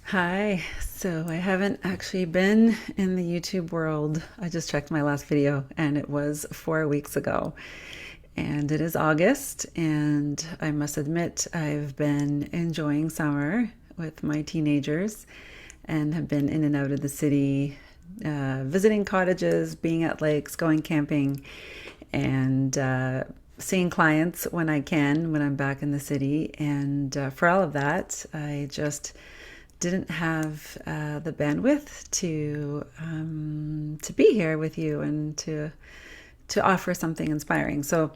Hi. So I haven't actually been in the YouTube world. I just checked my last video and it was 4 weeks ago. And it is August, and I must admit I've been enjoying summer with my teenagers and have been in and out of the city, visiting cottages, being at lakes, going camping, and seeing clients when I can, when I'm back in the city. And for all of that, I just didn't have the bandwidth to be here with you and to offer something inspiring. So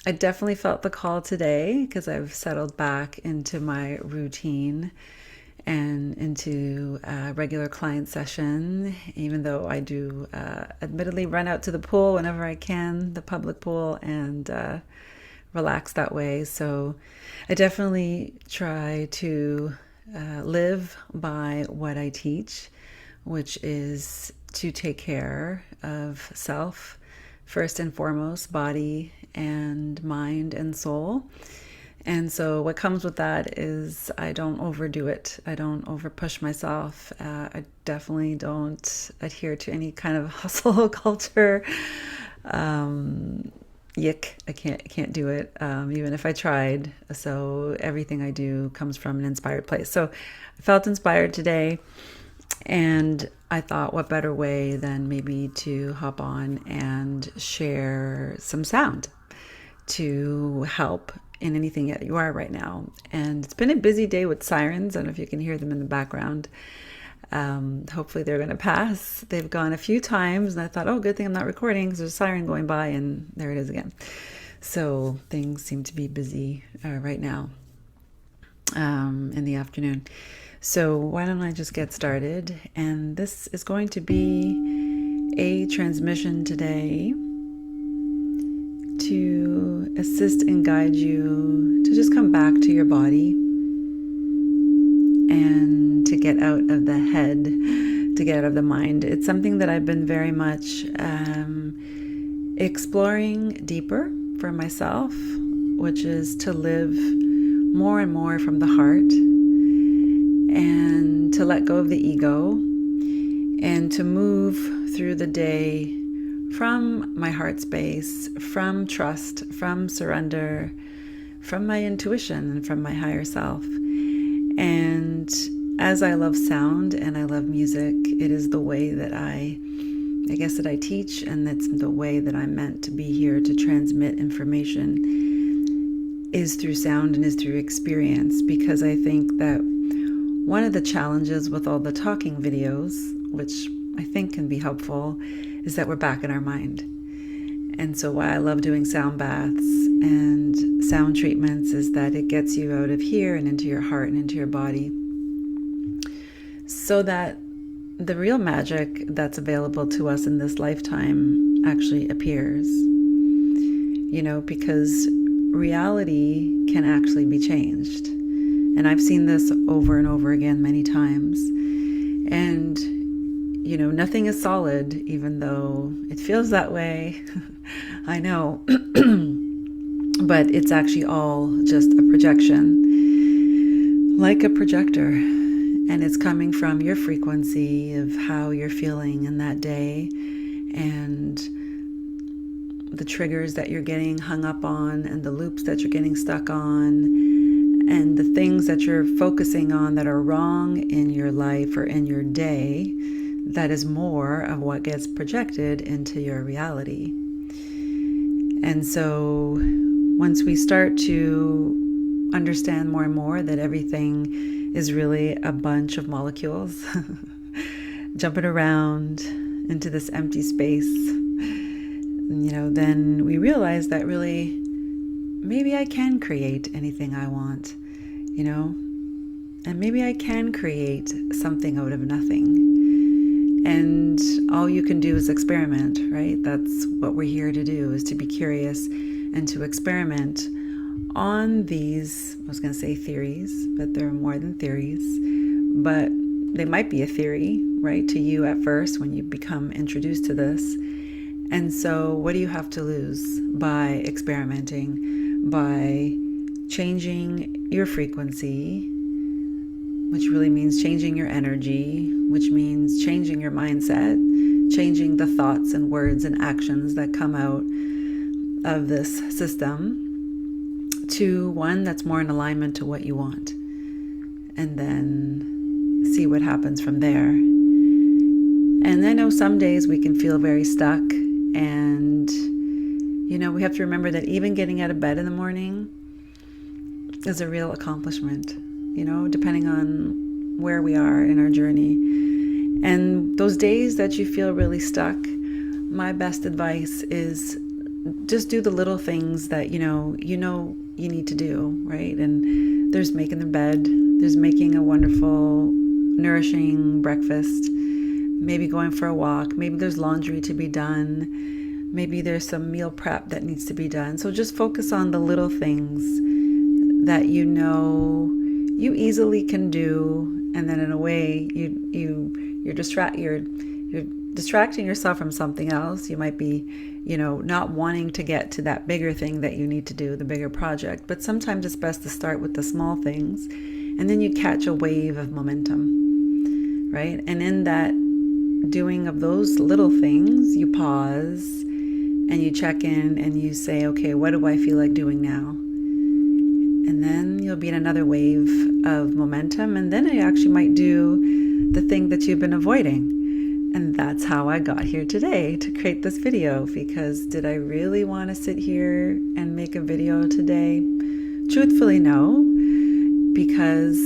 I definitely felt the call today because I've settled back into my routine and into a regular client session, even though I do admittedly run out to the pool whenever I can, the public pool, and relax that way. So I definitely try to live by what I teach, which is to take care of self first and foremost, body and mind and soul. And so what comes with that is I don't overdo it. I don't over push myself. I definitely don't adhere to any kind of hustle culture. Yick, I can't do it, even if I tried. So everything I do comes from an inspired place. So I felt inspired today, and I thought, what better way than maybe to hop on and share some sound to help in anything that you are right now. And it's been a busy day with sirens. I don't know if you can hear them in the background. Hopefully they're going to pass. They've gone a few times, and I thought, oh, good thing I'm not recording because there's a siren going by, and there it is again. So things seem to be busy right now in the afternoon. So why don't I just get started? And this is going to be a transmission today to assist and guide you to just come back to your body and to get out of the head, to get out of the mind. It's something that I've been very much exploring deeper for myself, which is to live more and more from the heart and to let go of the ego and to move through the day from my heart space, from trust, from surrender, from my intuition and from my higher self. And as I love sound and I love music, it is the way that I guess that I teach, and that's the way that I'm meant to be here to transmit information, is through sound and is through experience. Because I think that one of the challenges with all the talking videos, which I think can be helpful, is that we're back in our mind. And so why I love doing sound baths and sound treatments is that it gets you out of here and into your heart and into your body, so that the real magic that's available to us in this lifetime actually appears. Because reality can actually be changed. And I've seen this over and over again many times. And nothing is solid, even though it feels that way. I know. But it's actually all just a projection, like a projector. And it's coming from your frequency of how you're feeling in that day and the triggers that you're getting hung up on and the loops that you're getting stuck on and the things that you're focusing on that are wrong in your life or in your day. That is more of what gets projected into your reality. And so once we start to understand more and more that everything is really a bunch of molecules jumping around into this empty space, then we realize that really maybe I can create anything I want, and maybe I can create something out of nothing. And all you can do is experiment, right? That's what we're here to do, is to be curious and to experiment on these, I was going to say theories, but they're more than theories. But they might be a theory, right, to you at first when you become introduced to this. And so what do you have to lose by experimenting, by changing your frequency, which really means changing your energy, which means changing your mindset, changing the thoughts and words and actions that come out of this system to one that's more in alignment to what you want. And then see what happens from there. And I know some days we can feel very stuck, and we have to remember that even getting out of bed in the morning is a real accomplishment, depending on where we are in our journey. And those days that you feel really stuck, my best advice is just do the little things that you need to do, right? And there's making the bed, there's making a wonderful, nourishing breakfast, maybe going for a walk, maybe there's laundry to be done, maybe there's some meal prep that needs to be done. So just focus on the little things that you easily can do, and then in a way you're distracting yourself from something else. You might be not wanting to get to that bigger thing that you need to do, the bigger project, but sometimes it's best to start with the small things, and then you catch a wave of momentum, right? And in that doing of those little things, you pause and you check in and you say, okay, what do I feel like doing now? And then you'll be in another wave of momentum, and then you actually might do the thing that you've been avoiding. And that's how I got here today to create this video, because did I really want to sit here and make a video today? Truthfully, no, because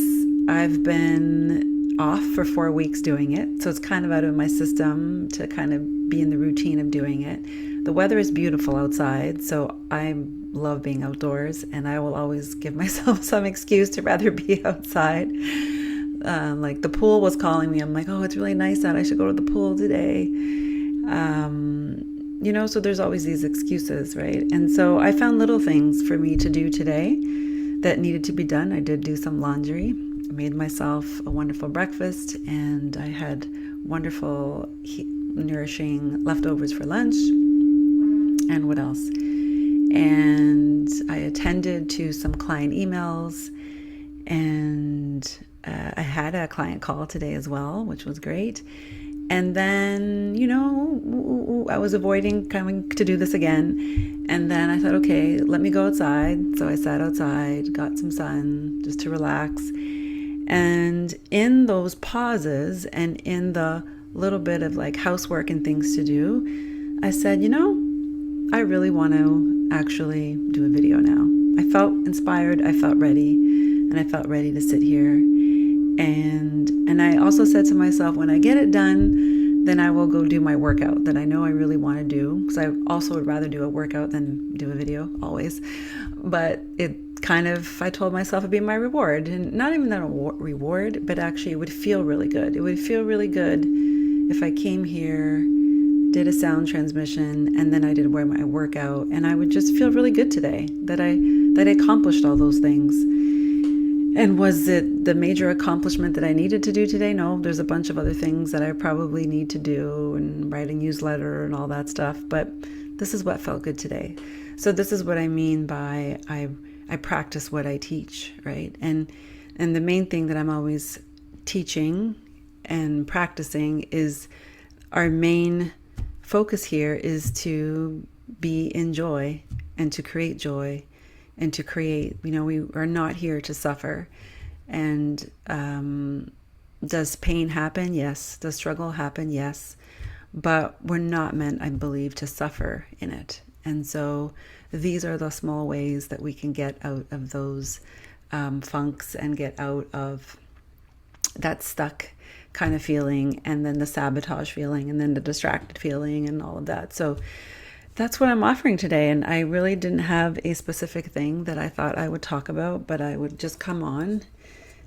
I've been off for 4 weeks doing it. So it's kind of out of my system to kind of be in the routine of doing it. The weather is beautiful outside, so I love being outdoors, and I will always give myself some excuse to rather be outside. Like the pool was calling me. I'm like, oh, it's really nice out. I should go to the pool today. So there's always these excuses, right? And so I found little things for me to do today that needed to be done. I did do some laundry. I made myself a wonderful breakfast, and I had wonderful, nourishing leftovers for lunch. And what else? And I attended to some client emails, and I had a client call today as well, which was great. And then, I was avoiding coming to do this again. And then I thought, okay, let me go outside. So I sat outside, got some sun just to relax. And in those pauses and in the little bit of like housework and things to do, I said, I really want to actually do a video now. I felt inspired, I felt ready, and I felt ready to sit here. And I also said to myself, when I get it done, then I will go do my workout that I know I really want to do, because I also would rather do a workout than do a video, always. But I told myself it'd be my reward, and not even that reward, but actually it would feel really good. It would feel really good if I came here, did a sound transmission, and then I did my workout, and I would just feel really good today that I accomplished all those things. And was it the major accomplishment that I needed to do today? No, there's a bunch of other things that I probably need to do, and write a newsletter and all that stuff, but this is what felt good today. So this is what I mean by I practice what I teach, right? And the main thing that I'm always teaching and practicing is our main focus here is to be in joy and to create joy and to create. We are not here to suffer. And does pain happen? Yes. Does struggle happen? Yes. But we're not meant, I believe, to suffer in it. And so these are the small ways that we can get out of those funks and get out of that stuck kind of feeling, and then the sabotage feeling, and then the distracted feeling, and all of that. So that's what I'm offering today. And I really didn't have a specific thing that I thought I would talk about, but I would just come on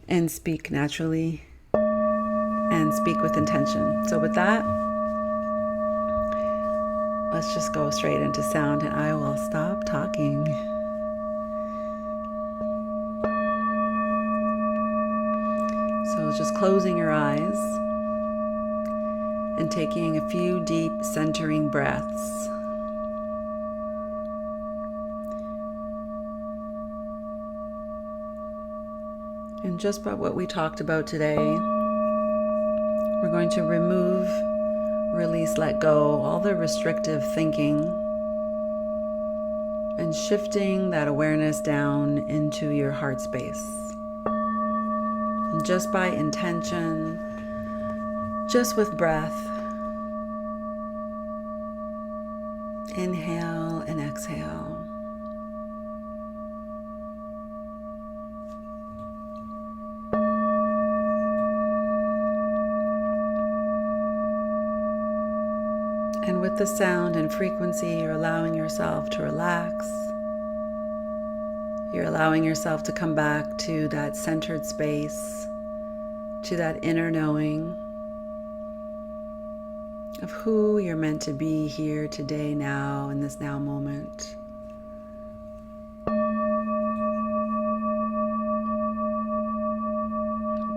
and speak naturally and speak with intention. So with that, let's just go straight into sound, and I will stop talking. So just closing your eyes and taking a few deep centering breaths. And just about what we talked about today, we're going to remove, release, let go, all the restrictive thinking, and shifting that awareness down into your heart space. And just by intention, just with breath, inhale and exhale. And with the sound and frequency, you're allowing yourself to relax. You're allowing yourself to come back to that centered space, to that inner knowing of who you're meant to be here today, now, in this now moment.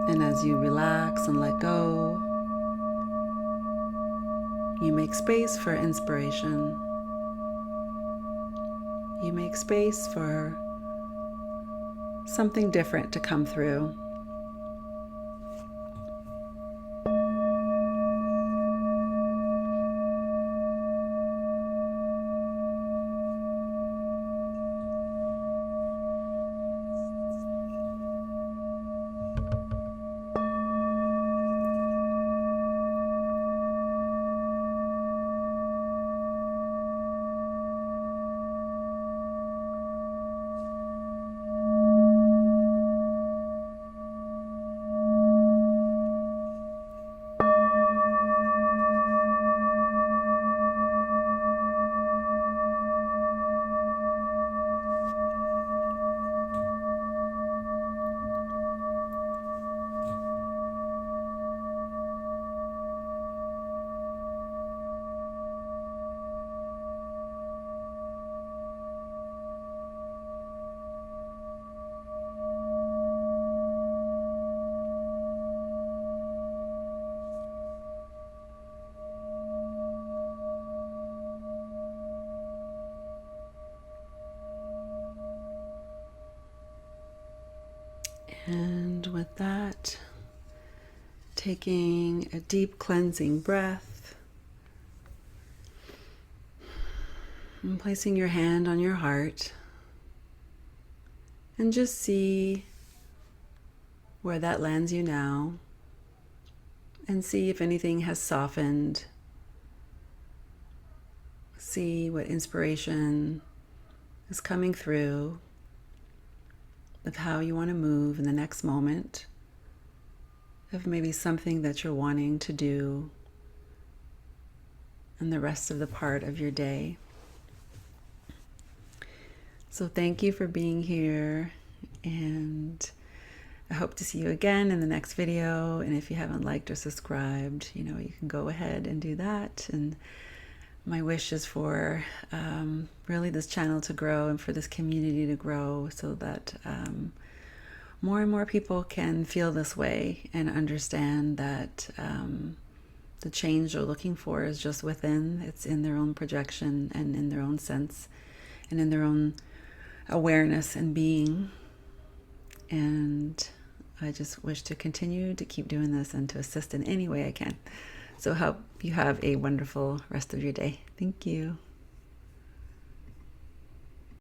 And as you relax and let go, you make space for inspiration. You make space for something different to come through. And with that, taking a deep cleansing breath and placing your hand on your heart, and just see where that lands you now, and see if anything has softened. See what inspiration is coming through of how you want to move in the next moment, of maybe something that you're wanting to do in the rest of the part of your day. So thank you for being here, and I hope to see you again in the next video. And if you haven't liked or subscribed, you can go ahead and do that. And my wish is for really this channel to grow and for this community to grow, so that more and more people can feel this way and understand that the change they're looking for is just within. It's in their own projection and in their own sense and in their own awareness and being. And I just wish to continue to keep doing this and to assist in any way I can. So hope you have a wonderful rest of your day. Thank you.